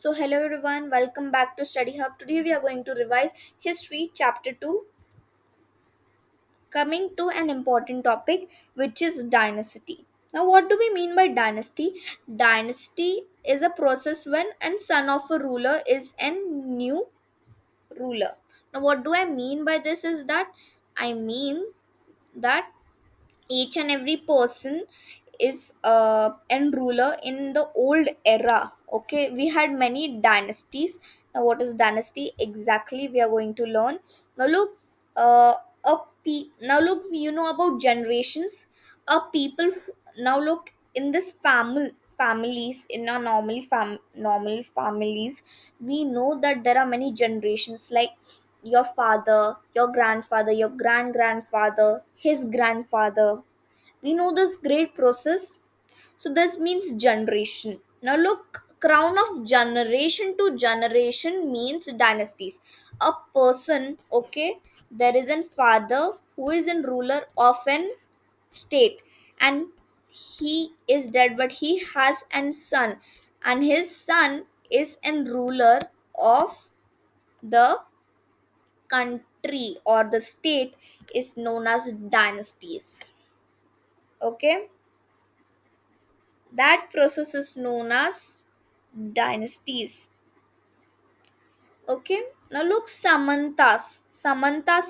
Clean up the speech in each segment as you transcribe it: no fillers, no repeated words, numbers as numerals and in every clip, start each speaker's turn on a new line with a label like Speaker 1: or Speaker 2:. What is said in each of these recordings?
Speaker 1: So, hello everyone, welcome back to Study Hub. Today we are going to revise History Chapter 2, coming to an important topic which is dynasty. Now, what do we mean by dynasty? Dynasty is a process when a son of a ruler is a new ruler. Now, what do I mean by this is that I mean that each and every person is an ruler in the old era. Okay, we had many dynasties. Now what is dynasty exactly, we are going to learn. Now look, now look, you know about generations, a people now look in this families, in our normal families, we know that there are many generations, like your father, your grandfather, your grandfather, his grandfather. We know this great process. So this means generation. Now look, crown of generation to generation means dynasties. A person, okay, there is a father who is a ruler of an state, and he is dead, but he has an son, and his son is a ruler of the country or the state, is known as dynasties. Okay, that process is known as dynasties. Okay, now look, samantas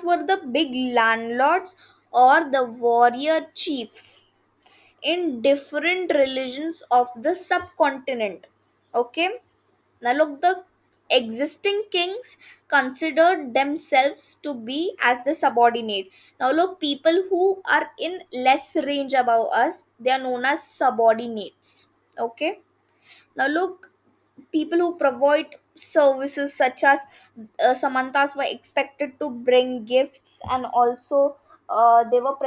Speaker 1: were the big landlords or the warrior chiefs in different religions of the subcontinent. Okay, now look, the existing kings considered themselves to be as the subordinate. Now look, people who are in less range above us, they are known as subordinates. Okay, now look, people who provide services such as samantas were expected to bring gifts, and also they were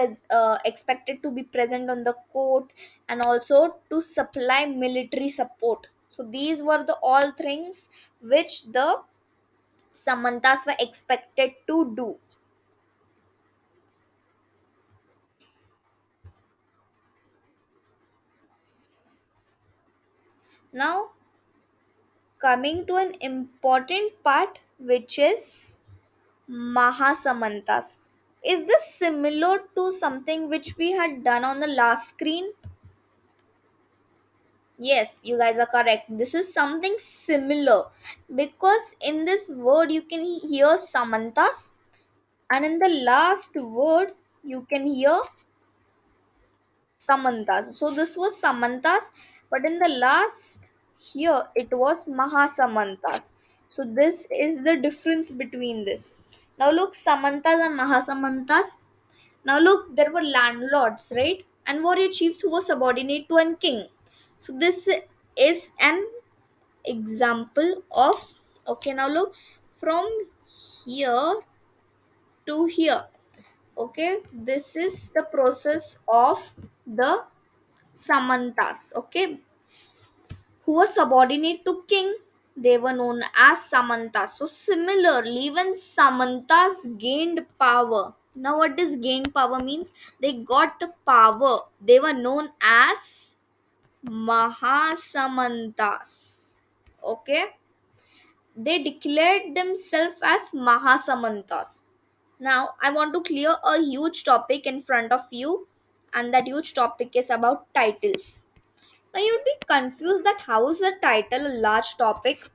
Speaker 1: expected to be present on the court, and also to supply military support. So these were the all things which the samantas were expected to do. Now coming to an important part, which is Mahasamantas. Is this similar to something which we had done on the last screen? Yes, you guys are correct. This is something similar because in this word you can hear Samantas, and in the last word you can hear Samantas. So this was Samantas, but in the last here it was Mahasamantas. So this is the difference between this. Now look, Samantas and Mahasamantas. Now look, there were landlords, right? And warrior chiefs who were subordinate to a king. So this is an example of, okay, now look, from here to here. Okay, this is the process of the Samantas, okay, who were subordinate to king. They were known as Samantas. So similarly, when Samantas gained power, now what does gain power means? They got power, they were known as Mahasamantas. Okay, they declared themselves as Mahasamantas. Now I want to clear a huge topic in front of you, and that huge topic is about titles. Now you'd be confused that how is a title a large topic?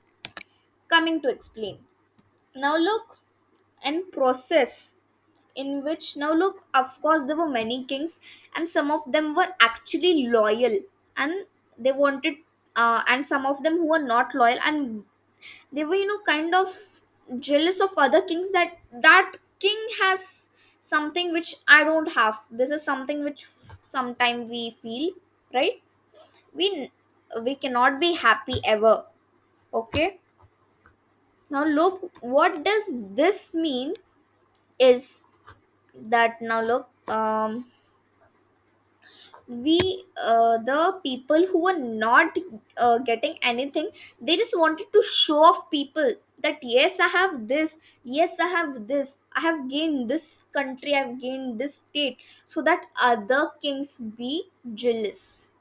Speaker 1: Coming to explain. Now look, and process in which, now look, of course there were many kings, and some of them were actually loyal, and they wanted and some of them who were not loyal, and they were, kind of jealous of other kings, that that king has something which I don't have. This is something which sometime we feel, right? We we cannot be happy ever. Okay, now look, what does this mean is that, now look, we the people who were not getting anything, they just wanted to show off people that yes I have this, yes I have this, I have gained this country, I have gained this state, so that other kings be jealous.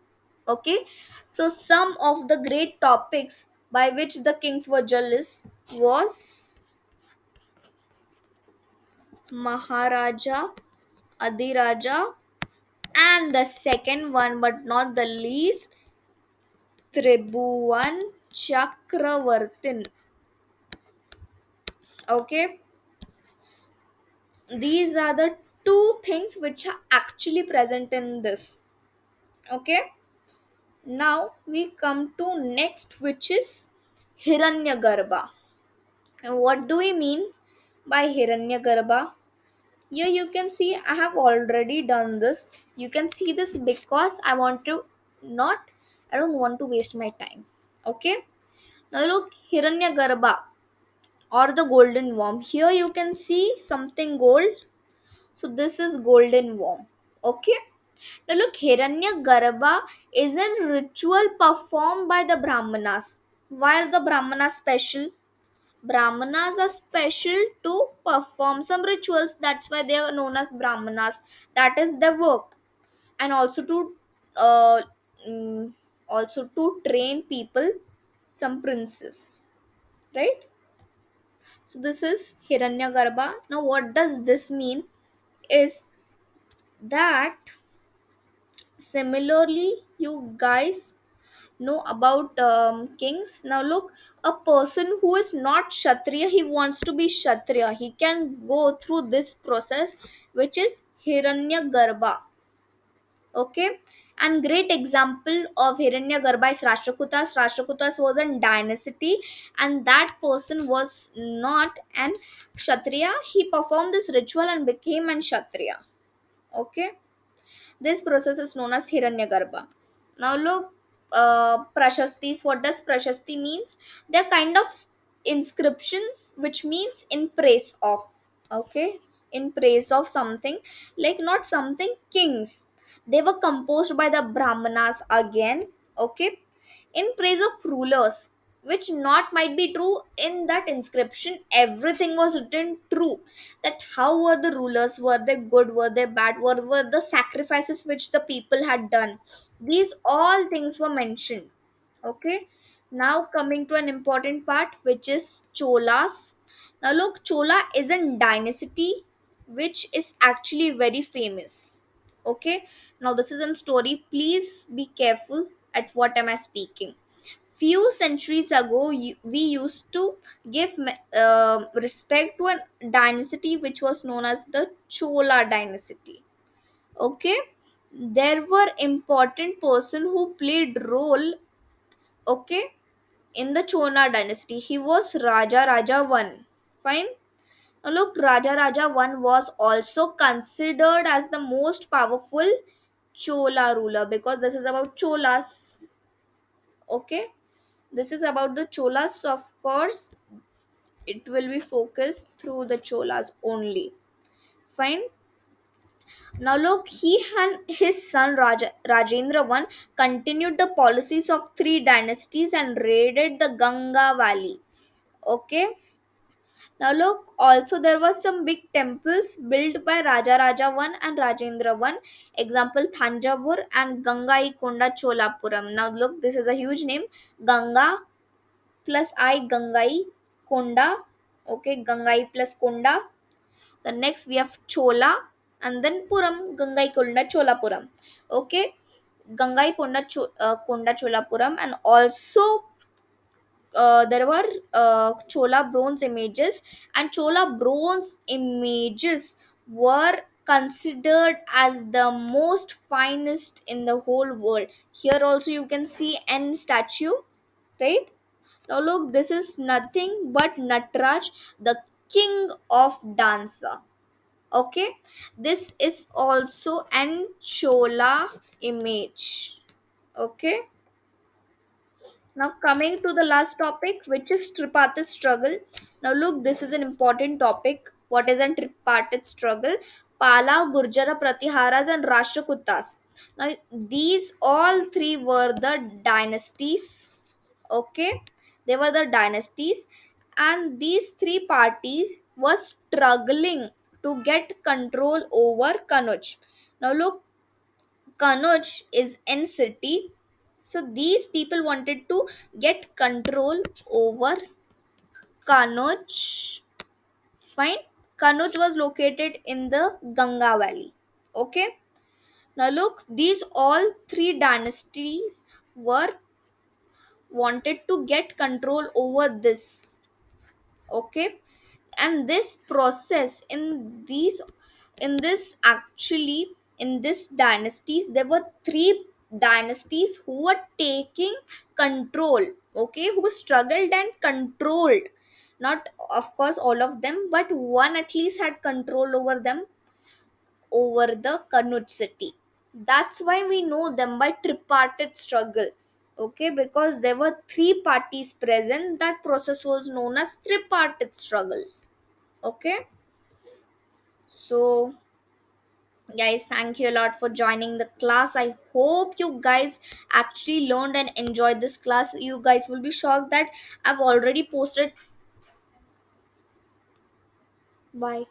Speaker 1: Okay, so some of the great topics by which the kings were jealous was Maharaja, Adiraja, and the second one, but not the least, Tribhuvan Chakravartin. Okay, these are the two things which are actually present in this. Okay, now we come to next, which is Hiranyagarbha. And what do we mean by Hiranyagarbha? Here you can see I have already done this. You can see this because not I don't want to waste my time. Okay. Now look, Hiranyagarbha or the golden worm. Here you can see something gold. So this is golden worm. Okay. Now look, Hiranyagarbha is a ritual performed by the Brahmanas. Why are the Brahmanas special? Brahmanas are special to perform some rituals. That's why they are known as Brahmanas. That is their work, and uh, mm, also to train people, some princes, right? So this is Hiranyagarbha. Now, what does this mean? Is that similarly, you guys know about kings. Now look, a person who is not kshatriya, he wants to be kshatriya, he can go through this process, which is Hiranyagarbha. Okay, and great example of Hiranyagarbha is Rashtrakutas was a dynasty, and that person was not an kshatriya. He performed this ritual and became an kshatriya. Okay, this process is known as Hiranyagarbha. Now look, Prashastis. What does Prashasti means? They're kind of inscriptions, which means in praise of. Okay, in praise of something, like not something kings. They were composed by the Brahmanas again. Okay, in praise of rulers, which not might be true. In that inscription everything was written true, that how were the rulers, were they good, were they bad, what were the sacrifices which the people had done, these all things were mentioned. Okay, now coming to an important part, which is Cholas. Now look, Chola is a dynasty which is actually very famous. Okay, now this is a story. Please be careful at what am I speaking. Few centuries ago, we used to give respect to a dynasty which was known as the Chola dynasty. Okay, there were important person who played role. Okay, in the Chola dynasty, he was Raja Raja one. Fine. Now look, Raja Raja one was also considered as the most powerful Chola ruler, because this is about Cholas. Okay, this is about the Cholas. Of course, it will be focused through the Cholas only. Fine. Now look, he and his son Rajendra I continued the policies of three dynasties and raided the Ganga Valley. Okay. Now look, also there were some big temples built by Raja Raja I and Rajendra I. Example, Thanjavur and Gangaikonda Cholapuram. Now look, this is a huge name. Ganga plus I, Gangai Konda. Okay, Gangai plus Konda. The next we have Chola, and then Puram, Gangai Konda Cholapuram. Okay, Konda Cholapuram, and also there were Chola bronze images, and Chola bronze images were considered as the most finest in the whole world. Here also you can see an statue, right? Now look, this is nothing but Natraj, the king of dancer. Okay, this is also an Chola image. Okay, now coming to the last topic, which is tripartite struggle. Now look, this is an important topic. What is a tripartite struggle? Pala, Gurjara, Pratiharas, and Rashtrakutas. Now these all three were the dynasties. Okay, they were the dynasties, and these three parties were struggling to get control over Kanuj. Now look, Kanuj is in city. So these people wanted to get control over Kanuj. Fine. Kanuj was located in the Ganga Valley. Okay. Now look, these all three dynasties were wanted to get control over this. Okay. And this process in this actually in this dynasties, there were three dynasties who were taking control. Okay, who struggled and controlled, not of course all of them, but one at least had control over them, over the Kanut city. That's why we know them by tripartite struggle. Okay, because there were three parties present, that process was known as tripartite struggle. Okay. So guys, thank you a lot for joining the class. I hope you guys actually learned and enjoyed this class. You guys will be shocked that I've already posted. Bye.